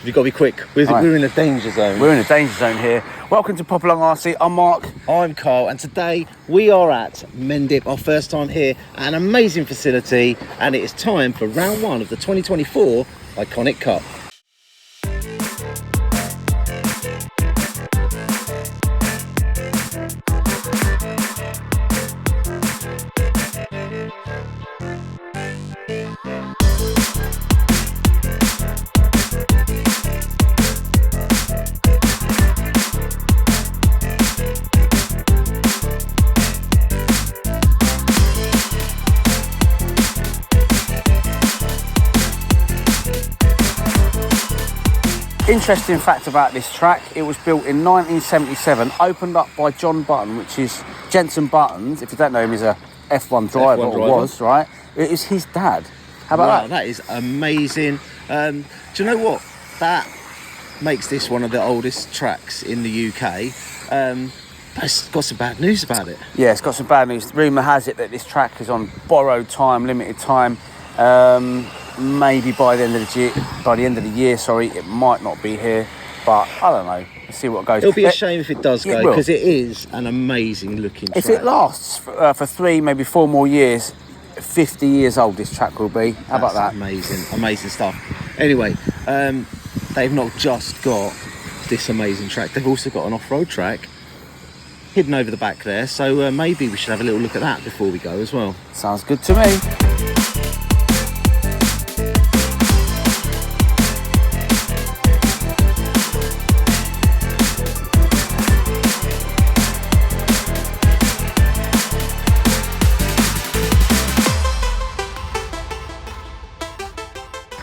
You've got to be quick. We're in a danger zone. We're in a danger zone here. Welcome to Popalong RC. I'm Mark. I'm Carl, and today we are at MENDIP, our first time here at an amazing facility, and it is time for round one of the 2024 Iconic Cup. Interesting fact about this track, it was built in 1977, opened up by John Button, which is Jenson Buttons. If you don't know him, he's a F1 driver, or was, right? It is his dad. How about that? That is amazing. Do you know what? That makes this one of the oldest tracks in the UK. But it's got some bad news about it. Yeah, it's got some bad news. Rumour has it that this track is on borrowed time, limited time. Maybe by the end of the year, it might not be here, but I don't know. Let's see what goes. It'll be a shame if it does go, because it is an amazing looking track. If it lasts for 3, maybe 4 more years, 50 years old this track will be. How about that? Amazing stuff. Anyway, they've not just got this amazing track, they've also got an off-road track hidden over the back there, so maybe we should have a little look at that before we go as well. Sounds good to me.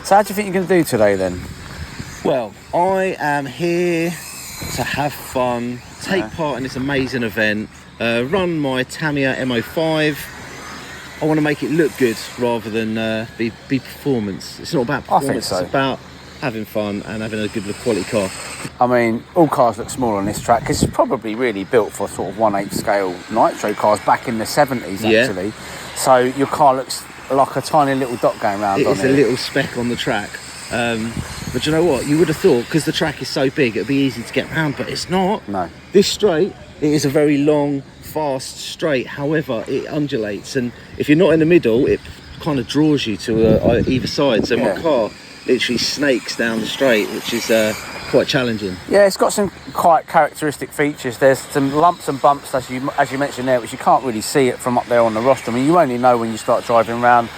So how do you think you're going to do today then? Well, I am here to have fun, take part in this amazing event, run my Tamiya MO5. I want to make it look good rather than be performance. It's not about performance, it's about having fun and having a good quality car. I mean, all cars look small on this track because it's probably really built for sort of 1/8 scale nitro cars back in the 70s actually. So your car looks like a tiny little dot going around on it. It's a little speck on the track. But you know what? You would have thought, because the track is so big, it'd be easy to get around, but it's not. No. This straight, it is a very long, fast straight. However, it undulates, and if you're not in the middle, it kind of draws you to either side. So my car literally snakes down the straight, which is quite challenging. Yeah, it's got some quite characteristic features. There's some lumps and bumps, as you mentioned there, which you can't really see it from up there on the rostrum. I mean, you only know when you start driving around.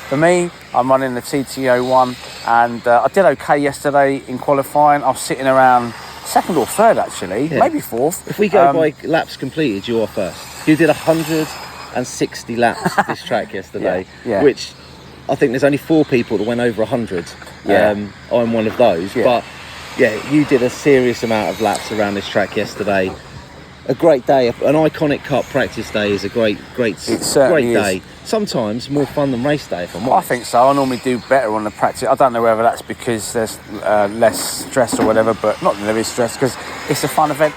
For me, I'm running the TT01, and I did okay yesterday in qualifying. I was sitting around 2nd or 3rd actually, maybe 4th. If we go by laps completed, you are 1st. You did 160 laps this track yesterday, which I think there's only 4 people that went over 100. I'm one of those, but you did a serious amount of laps around this track yesterday. A great day, an Iconic Cup practice day is a great day. Sometimes more fun than race day, if I'm honest. I think so. I normally do better on the practice. I don't know whether that's because there's less stress or whatever, but not that there is stress, because it's a fun event.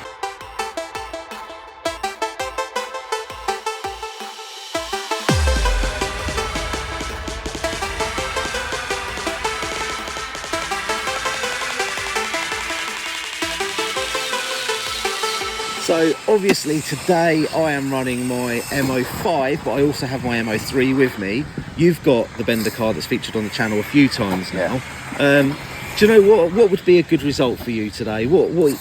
So obviously today I am running my MO5, but I also have my MO3 with me. You've got the Bender car that's featured on the channel a few times now. Do you know what would be a good result for you today? What would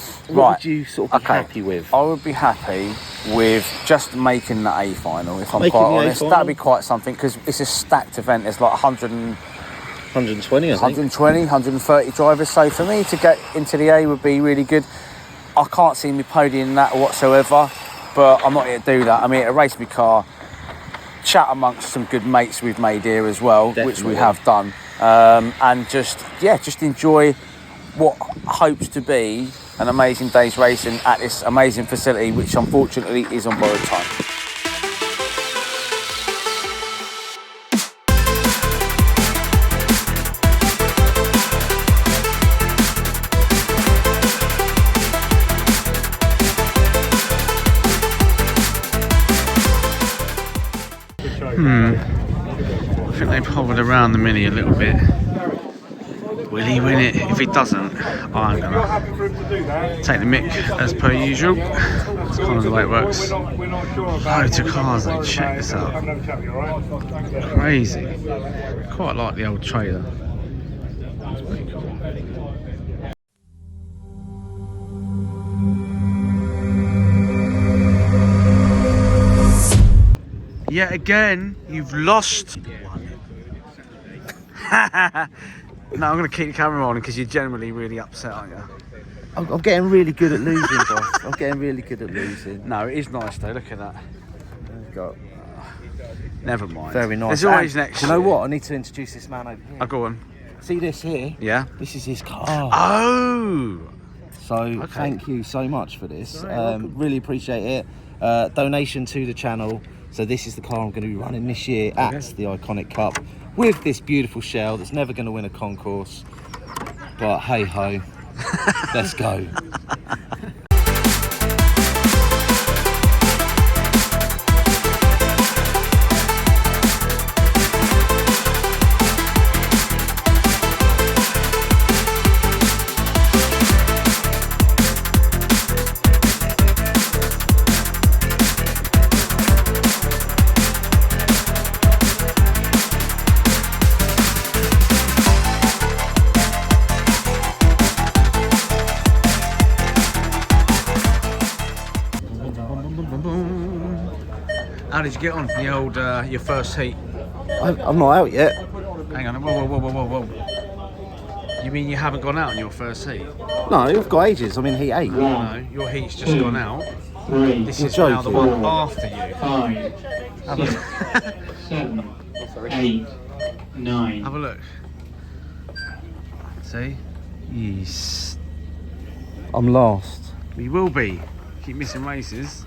you sort of be happy with? I would be happy with just making the A final, if I'm quite honest. That'd be quite something, because it's a stacked event. There's like 120, I think. 130 drivers. So for me to get into the A would be really good. I can't see me podiuming that whatsoever, but I'm not here to do that. I'm here to race my car, chat amongst some good mates we've made here as well, which we have done, and just enjoy what hopes to be an amazing day's racing at this amazing facility, which unfortunately is on borrowed time. I think they've hovered around the Mini a little bit. Will he win it? If he doesn't, I'm going to take the mick as per usual. That's kind of the way it works. Loads of cars, though. Check this out. Crazy. Quite like the old trailer. It's pretty cool. Yet again, you've lost. No, I'm going to keep the camera on because you're generally really upset, aren't you? I'm getting really good at losing, boss. I'm getting really good at losing. No, it is nice though. Look at that. Never mind. Very nice. There's always next. Do you know what? I need to introduce this man over here. Oh, go on. See this here? Yeah. This is his car. Oh. So okay. Thank you so much for this. Really appreciate it. Donation to the channel. So this is the car I'm going to be running this year at the Iconic Cup with this beautiful shell that's never going to win a concourse. But hey ho, let's go. How did you get on the old your first heat? I'm not out yet. Hang on, whoa. You mean you haven't gone out in your first heat? No, I've got ages. I'm in heat 8. No, your heat's just gone out. 3. This is now the one after you. 5, 6, 7, 8, 9. Have a look. See? Yes. I'm last. We will be. Keep missing races.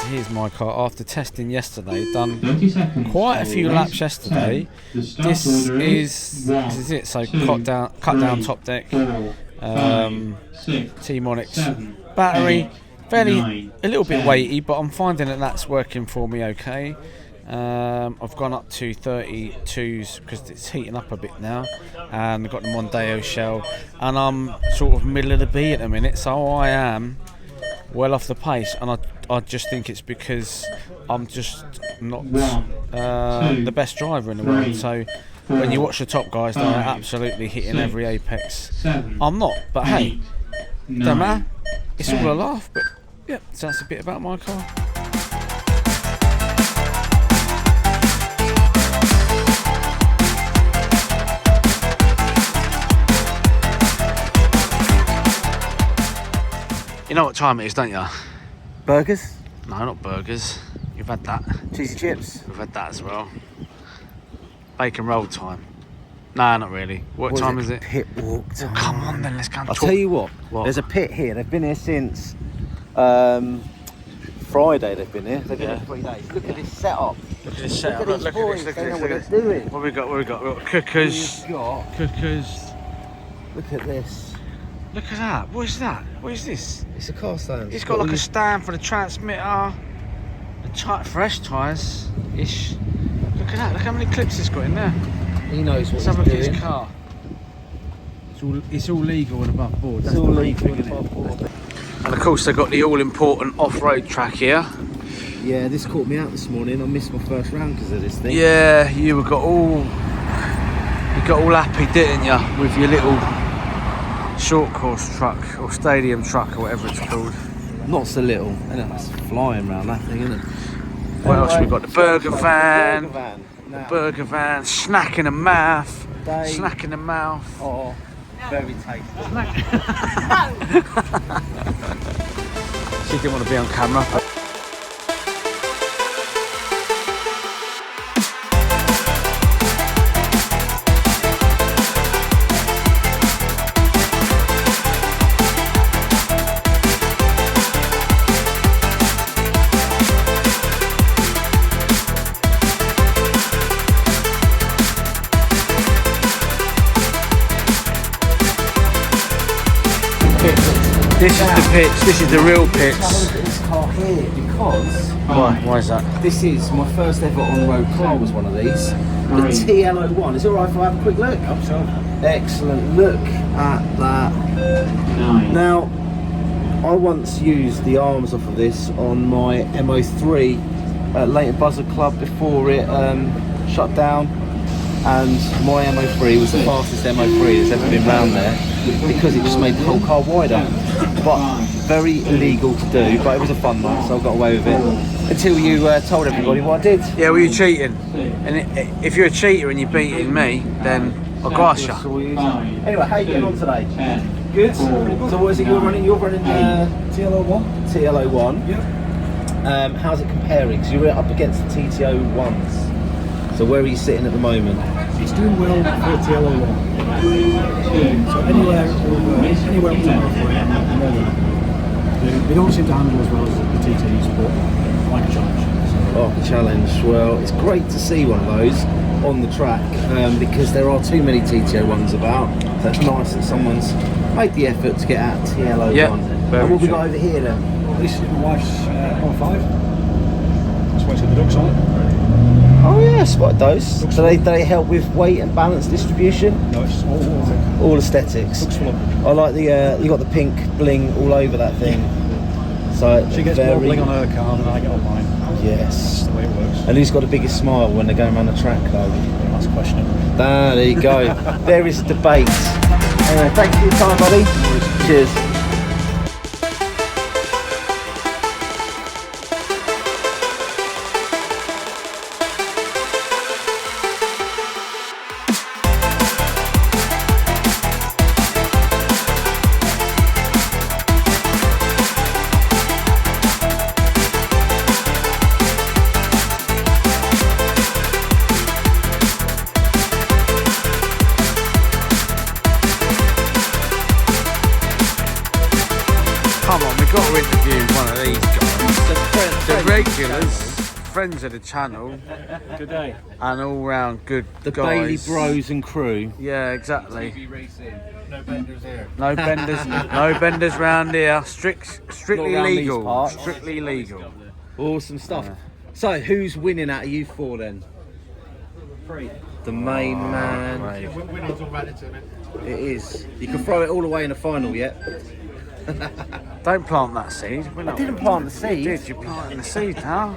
Here's my car. After testing yesterday, done quite a few laps yesterday. This is it. So cut down top deck, T-Monix battery, fairly a little bit weighty, but I'm finding that that's working for me okay. I've gone up to 32s because it's heating up a bit now, and I've got the Mondeo shell, and I'm sort of middle of the B at the minute, so I am well off the pace, and I just think it's because I'm just not the best driver in the world. So when you watch the top guys, they're absolutely hitting every apex. I'm not, but hey, don't matter. It's all a laugh, but yeah, so that's a bit about my car. You know what time it is, don't you? Burgers? No, not burgers. You've had that. Cheesy chips? We've had that as well. Bacon roll time. No, not really. What time is it? Pit walk time. Oh, come on then, let's go and I'll talk. tell you what, there's a pit here. They've been here since Friday. They've been here. They've been here 3 days. Look at this setup. Look at this setup. Look at this. Look at this. What have we got? We've got cookers. Cookers. Look at this. Look at that. What is that? What is this? It's a car stand. It's got like a stand for the transmitter. Fresh tyres ish. Look at that. Look how many clips it's got in there. He knows what he's doing. Let's have a look at his car. It's all legal and above board. That's all legal and above board. And of course they've got the all-important off-road track here. Yeah, this caught me out this morning. I missed my first round because of this thing. Yeah, you got all happy, didn't you, with your little short course truck or stadium truck or whatever it's called. Not so little, and it's flying around that thing, isn't it? What else we got? The burger van. The burger van. Snack in the mouth. Snack in the mouth. Oh, very tasty. She didn't want to be on camera. This is the pits. This is the real pits. Look at this car here because Why is that? this is my first ever on-road car. Was one of these. The TL01. Is it alright if I have a quick look? Absolutely. Excellent. Look at that. 9. Now, I once used the arms off of this on my MO3 at Leighton Buzzard Club before it shut down, and my MO3 was the fastest MO3 that's ever been round there because it just made the whole car wider. But very illegal to do, but it was a fun one, so I got away with it until you told everybody what I did. Yeah, well, you're cheating. And if you're a cheater and you're beating me, then I'll glass you. Anyway, how are you getting on today? Good. So what is it you're running? You're running TL01. TL01. Yep. How's it comparing? Because you're up against the TTO1s. So where are you sitting at the moment? It's doing well for TL01. So anywhere up to halfway at the moment. They don't seem to handle as well as the TTs, but like a challenge. Oh, the challenge. Well, it's great to see one of those on the track because there are too many TTO1s about. So it's nice that someone's made the effort to get out TL01. Yeah, and what we got over here then? This is my wife's R5. That's why it's got the ducks on it. Oh yeah, I spotted those. So they help with weight and balance distribution? No, it's all All aesthetics. looks full of. I like the you got the pink bling all over that thing. So She gets more bling on her car than I get on mine. Yes. That's the way it works. And who's got the biggest smile when they're going around the track though? That's questionable. There you go. There is debate. Anyway, thanks for your time, buddy. Cheers. Come on, we've got to interview one of these guys. The regulars, friends of the channel. Good day. And all round good The guys. Bailey Bros and crew. Yeah, exactly. No benders here. No benders, no benders round here. Strictly Not round these legal. parts. Strictly legal. Awesome stuff. So who's winning out of you four then? Free. The main man. Right. We're not talking about it to me. It is. You can throw it all away in the final yet. Don't plant that seed. I didn't plant the seed. You did. You're planting the seed now.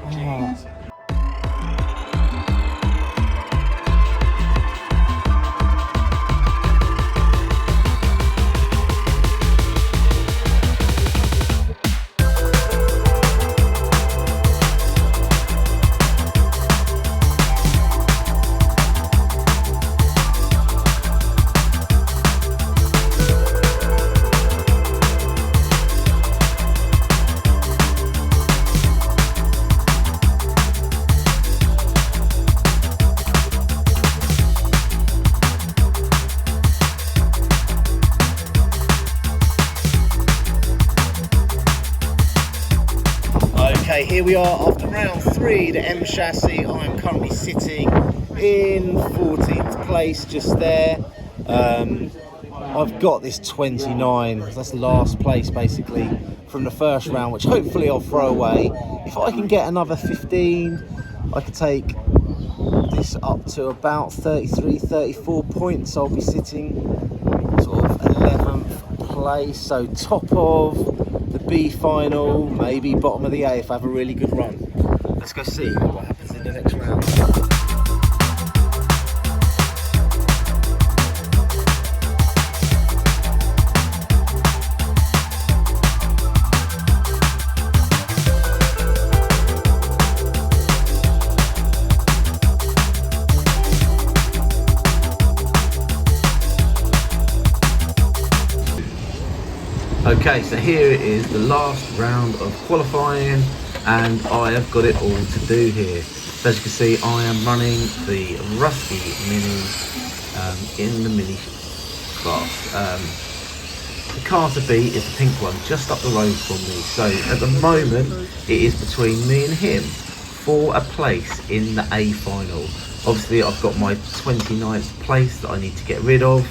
Okay, here we are after round 3, the M chassis. I'm currently sitting in 14th place, just there. I've got this 29, that's last place basically from the first round, which hopefully I'll throw away. If I can get another 15, I could take this up to about 33, 34 points. I'll be sitting sort of 11th place, so top of the B final, maybe bottom of the A if I have a really good run. Let's go see what happens in the next round. Okay, so here it is, the last round of qualifying, and I have got it all to do here. So as you can see, I am running the Rusty Mini in the Mini class. The car to beat is the pink one, just up the road from me. So at the moment, it is between me and him for a place in the A final. Obviously, I've got my 29th place that I need to get rid of.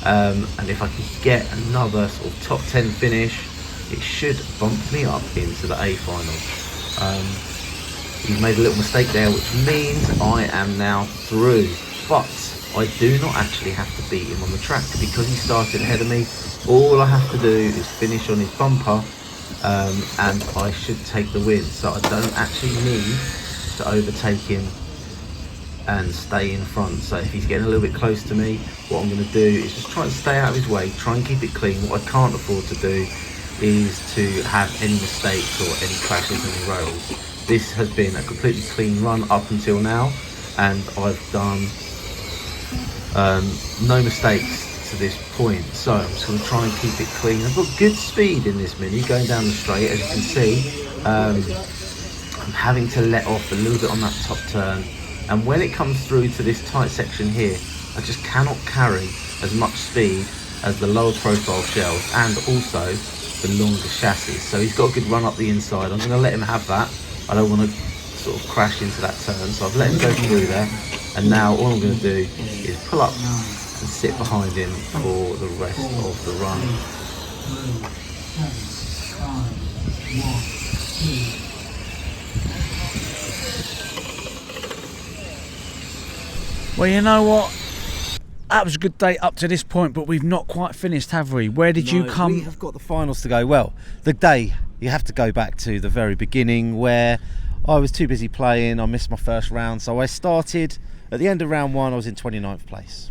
And if I can get another sort of top 10 finish, it should bump me up into the A final. He's made a little mistake there, which means I am now through. But I do not actually have to beat him on the track because he started ahead of me. All I have to do is finish on his bumper, and I should take the win. So I don't actually need to overtake him and stay in front. So if he's getting a little bit close to me, what I'm going to do is just try and stay out of his way, try and keep it clean. What I can't afford to do is to have any mistakes or any crashes in the rails. This has been a completely clean run up until now, and I've done no mistakes to this point. So I'm just going to try and keep it clean. I've got good speed in this Mini going down the straight, as you can see. I'm having to let off a little bit on that top turn, and when it comes through to this tight section here, I just cannot carry as much speed as the lower profile shells and also the longer chassis. So he's got a good run up the inside. I'm going to let him have that. I don't want to sort of crash into that turn, so I've let him go through there, and now all I'm going to do is pull up and sit behind him for the rest of the run. Well, you know what? That was a good day up to this point, but we've not quite finished, have we? Where did you come? We have got the finals to go. Well, the day, you have to go back to the very beginning where I was too busy playing. I missed my first round, so I started at the end of round 1. I was in 29th place,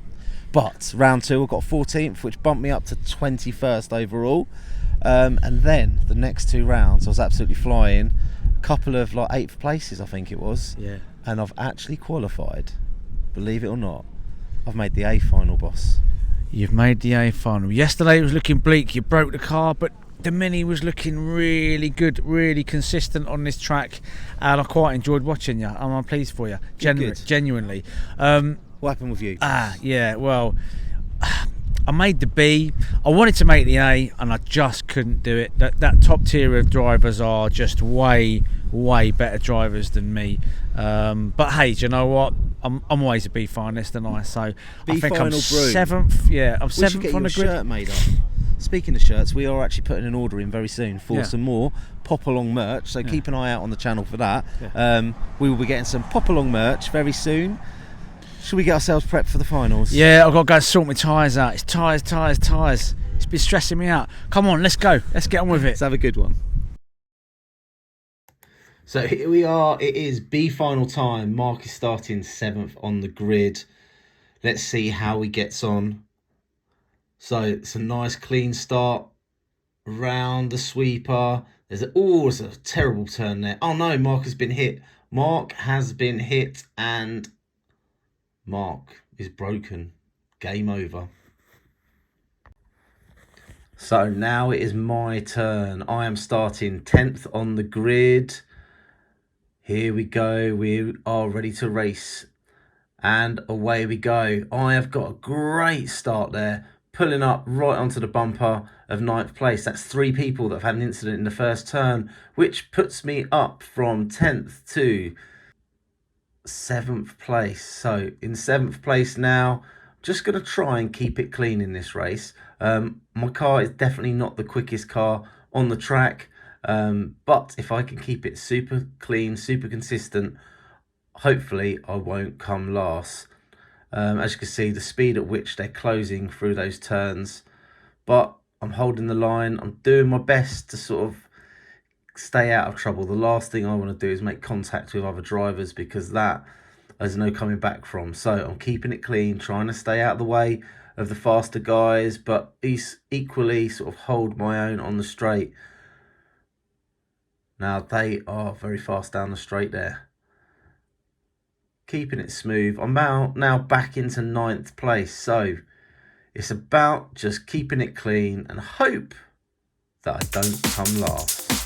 but round 2 I got 14th, which bumped me up to 21st overall. And then the next 2 rounds I was absolutely flying. A couple of like 8th places, I think it was. Yeah. And I've actually qualified, believe it or not. I've made the A final, boss. You've made the A final. Yesterday it was looking bleak. You broke the car, but the Mini was looking really good, really consistent on this track, and I quite enjoyed watching you. I'm pleased for you, genuinely. What happened with you? Yeah, well, I made the B. I wanted to make the A, and I just couldn't do it. That top tier of drivers are just way better drivers than me. But hey, do you know what? I'm always a B finalist, and so B I think I'm final broom. 7th. Yeah, I'm 7th should get on your the grid. shirt made up. Speaking of shirts, we are actually putting an order in very soon for some more Popalong merch, so keep an eye out on the channel for that. We will be getting some Popalong merch very soon. Should we get ourselves prepped for the finals? Yeah, I've got to go and sort my tyres out. It's tyres. It's been stressing me out. Come on, let's go. Let's get on with it. Let's have a good one. So here we are. It is B final time. Mark is starting 7th on the grid. Let's see how he gets on. So it's a nice clean start. Round the sweeper. There's a terrible turn there. Oh no, Mark has been hit. Mark has been hit and Mark is broken. Game over. So now it is my turn. I am starting 10th on the grid. Here we go. We are ready to race. And away we go. I have got a great start there. Pulling up right onto the bumper of 9th place. That's 3 people that have had an incident in the first turn, which puts me up from 10th to 7th place. So in 7th place now, just going to try and keep it clean in this race. My car is definitely not the quickest car on the track, but if I can keep it super clean, super consistent, hopefully I won't come last. As you can see, the speed at which they're closing through those turns, but I'm holding the line. I'm doing my best to sort of stay out of trouble. The last thing I want to do is make contact with other drivers, because that there's no coming back from. So I'm keeping it clean, trying to stay out of the way of the faster guys, but equally sort of hold my own on the straight. Now they are very fast down the straight there. Keeping it smooth. I'm now back into 9th place. So it's about just keeping it clean and hope that I don't come last.